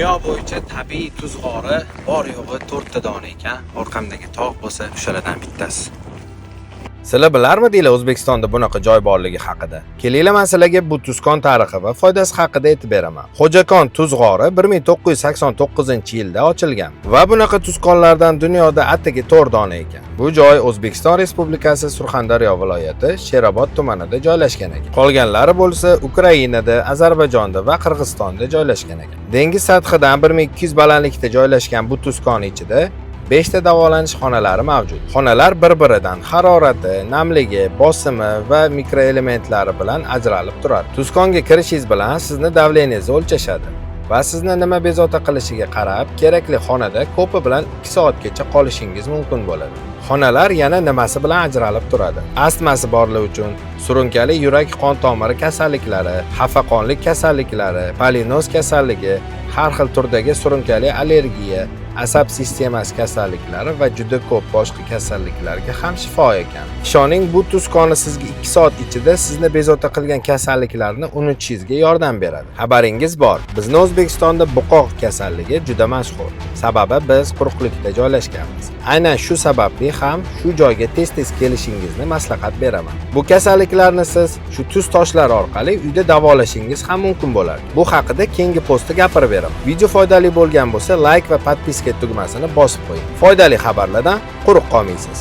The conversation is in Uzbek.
Dunyo bo'yicha tabiiy tuz g'ori bor yo'g'i 4 ta dona ekan. Orqamdagi tog' bo'lsa o'shalardan bittasi. Sizlar bilarmidinglar O'zbekistonda bunaqa joy borligi haqida? Kelinglar men sizlarga bu tuzkon tarixi va foydasi haqida aytib beraman. Xo'jakon tuz g'ori 1989-yilda ochilgan va bunaqa tuzkonlardan dunyoda atigi 4 dona ekan. Bu joy O'zbekiston Respublikasi Surxondaryo viloyati Sherobod tumanida joylashgan ekan. Qolganlari bo'lsa Ukrainada, Ozarbayjonda va Qirg'izistonda joylashgan ekan. Dengiz sathidan 1200 balandlikda joylashgan bu tuzkon ichida 5 ta davolanish xonalari mavjud. Xonalar bir-biridan harorati, namligi, bosimi va mikroelementlari bilan ajralib turadi. Tuzkonga kirishingiz bilan sizni davleningizni o'lchashadi va sizni nima bezovta qilishiga qarab, kerakli xonada ko'pi bilan 2 soatgacha qolishingiz mumkin bo'ladi. Xonalar yana nimasi bilan ajralib turadi? Astmasi borlar uchun, surunkali yurak qon tomiri kasalliklari, xafaqonlik kasalliklari, polinoz kasalligi, har xil turdagi surunkali allergiya, asab sistemasi kasalliklari va juda ko'p boshqa kasalliklarga ham shifo ekan. Ishoning, bu tuzkoni sizga 2 soat ichida sizni bezovta qilgan kasalliklarni unutishingizga yordam beradi. Xabaringiz bor, bizni O'zbekistonda buqoq kasalligi juda mashhur. Sababi biz quruqlikda joylashganmiz. Aynan shu sababli ham shu joyga tez-tez kelishingizni maslahat beraman. Bu kasalliklarni siz shu tuz toshlar orqali uyda davolashingiz ham mumkin bo'ladi. Bu haqida keyingi postda gapirib beraman. Video foydali bo'lgan bo'lsa, like va podpiska tugmasini bosib qo'ying. Foydali xabarlardan quruq qolmaysiz.